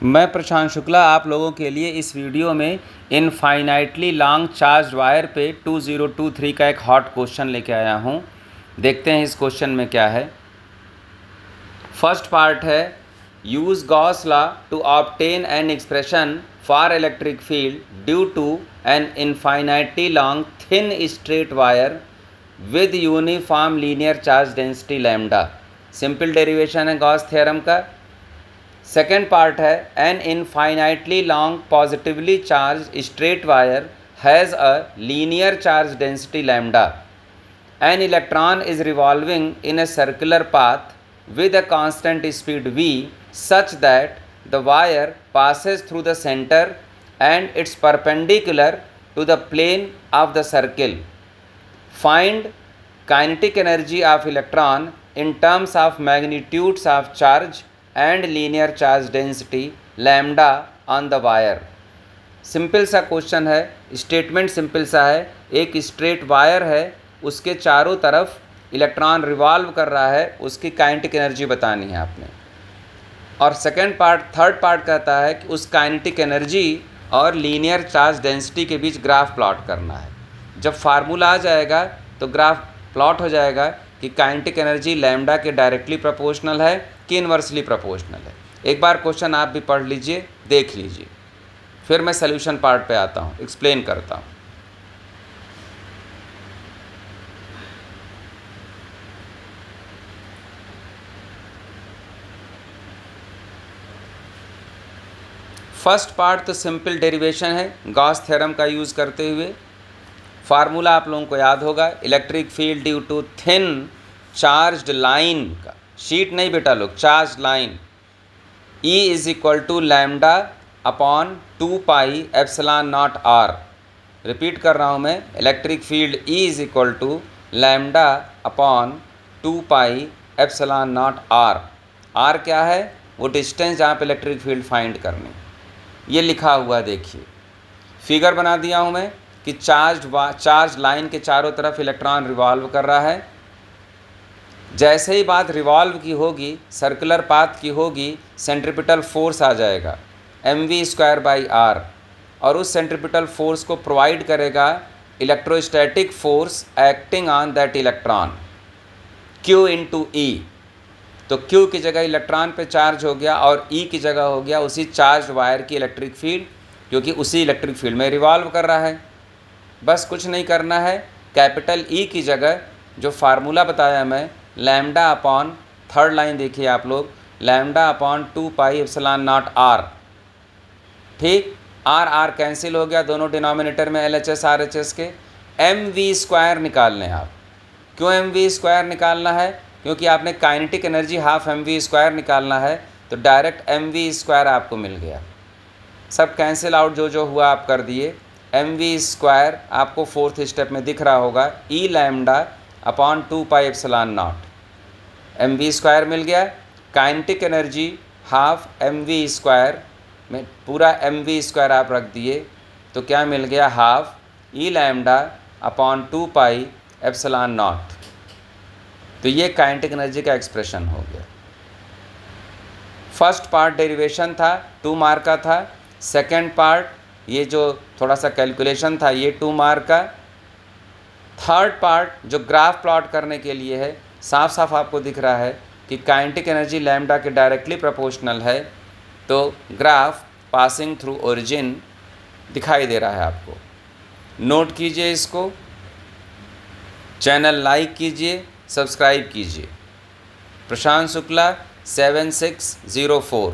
मैं प्रशांत शुक्ला आप लोगों के लिए इस वीडियो में इनफाइनाइटली लॉन्ग चार्ज वायर पे 2023 का एक हॉट क्वेश्चन लेके आया हूँ। देखते हैं इस क्वेश्चन में क्या है। फर्स्ट पार्ट है, use Gauss law to obtain an expression for electric field due to an infinitely long thin straight wire with uniform linear charge density lambda. Simple derivation है गॉस थ्योरम का। Second part है, an infinitely long positively charge straight wire has a linear charge density lambda. An electron is revolving in a circular path with a constant speed v such that the wire passes through the center and it's perpendicular to the plane of the circle. Find kinetic energy of electron in terms of magnitudes of charge and linear charge density lambda on the wire. Simple सा question है, statement simple सा है। एक straight wire है, उसके चारों तरफ electron revolve कर रहा है, उसकी काइनेटिक एनर्जी बतानी है आपने। और थर्ड पार्ट कहता है कि उस काइनेटिक एनर्जी और लीनियर चार्ज डेंसिटी के बीच ग्राफ प्लॉट करना है। जब फार्मूला आ जाएगा तो ग्राफ प्लॉट हो जाएगा कि काइनेटिक एनर्जी लैम्डा के डायरेक्टली प्रोपोर्शनल है कि इन्वर्सली प्रोपोर्शनल है। एक बार क्वेश्चन आप भी पढ़ लीजिए, देख लीजिए, फिर मैं सॉल्यूशन पार्ट पे आता हूँ, एक्सप्लेन करता हूँ। फर्स्ट पार्ट तो सिंपल डेरिवेशन है गॉस थ्योरम का यूज़ करते हुए। फार्मूला आप लोगों को याद होगा, electric field due to thin charged line का, शीट नहीं बेटा लोग, charge line, E is equal to lambda upon 2 pi epsilon naught R। Repeat कर रहा हूँ मैं, electric field E is equal to lambda upon 2 pi epsilon naught R। R क्या है? वो डिस्टेंस जहाँ पे इलेक्ट्रिक फील्ड फाइंड करनी। ये लिखा हुआ देखिए, फिगर बना दिया हूँ मैं कि चार्ज लाइन के चारों तरफ इलेक्ट्रॉन रिवॉल्व कर रहा है। जैसे ही बात रिवॉल्व की होगी, सर्कुलर पाथ की होगी, सेंट्रीपिटल फोर्स आ जाएगा mv²/r, और उस सेंट्रीपिटल फोर्स को प्रोवाइड करेगा electrostatic force acting on that electron Q into e. तो Q की जगह इलेक्ट्रॉन पे चार्ज हो गया और E की जगह हो गया उसी चार्ज वायर की इलेक्ट्रिक फील्ड, क्योंकि उसी इलेक्ट्रिक फील्ड में रिवॉल्व कर रहा है। बस कुछ नहीं करना है, कैपिटल E की जगह जो फार्मूला बताया मैं, लैम्डा अपॉन, थर्ड लाइन देखिए आप लोग, lambda upon 2 pi epsilon naught R। ठीक, R कैंसिल हो गया दोनों डिनोमिनेटर में, LHS RHS के। mv² निकाल लें आप। क्यों mv² निकालना है? क्योंकि आपने काइनेटिक एनर्जी हाफ mv² निकालना है, तो डायरेक्ट mv² आपको मिल गया। सब कैंसिल आउट जो हुआ आप कर दिए। mv² आपको फोर्थ स्टेप में दिख रहा होगा, E lambda upon 2 pi epsilon not. mv² मिल गया। काइनेटिक एनर्जी हाफ mv² में पूरा mv² आप रख दिए, तो क्या मिल गया? Half E lambda upon 2 pi epsilon not. तो ये काइनेटिक एनर्जी का एक्सप्रेशन हो गया। फर्स्ट पार्ट डेरिवेशन था, 2 मार्क का था। सेकेंड पार्ट ये जो थोड़ा सा कैलकुलेशन था, ये 2 मार्क का। थर्ड पार्ट जो ग्राफ प्लॉट करने के लिए है, साफ साफ आपको दिख रहा है कि काइनेटिक एनर्जी लैम्डा के डायरेक्टली प्रोपोर्शनल है, तो ग्राफ पासिंग थ्रू ओरिजिन दिखाई दे रहा है आपको। नोट कीजिए इसको, चैनल लाइक कीजिए, सब्सक्राइब कीजिए। प्रशांत शुक्ला 7604।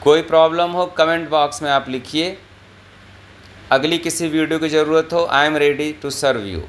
कोई प्रॉब्लम हो कमेंट बॉक्स में आप लिखिए। अगली किसी वीडियो की ज़रूरत हो, I am ready to serve you.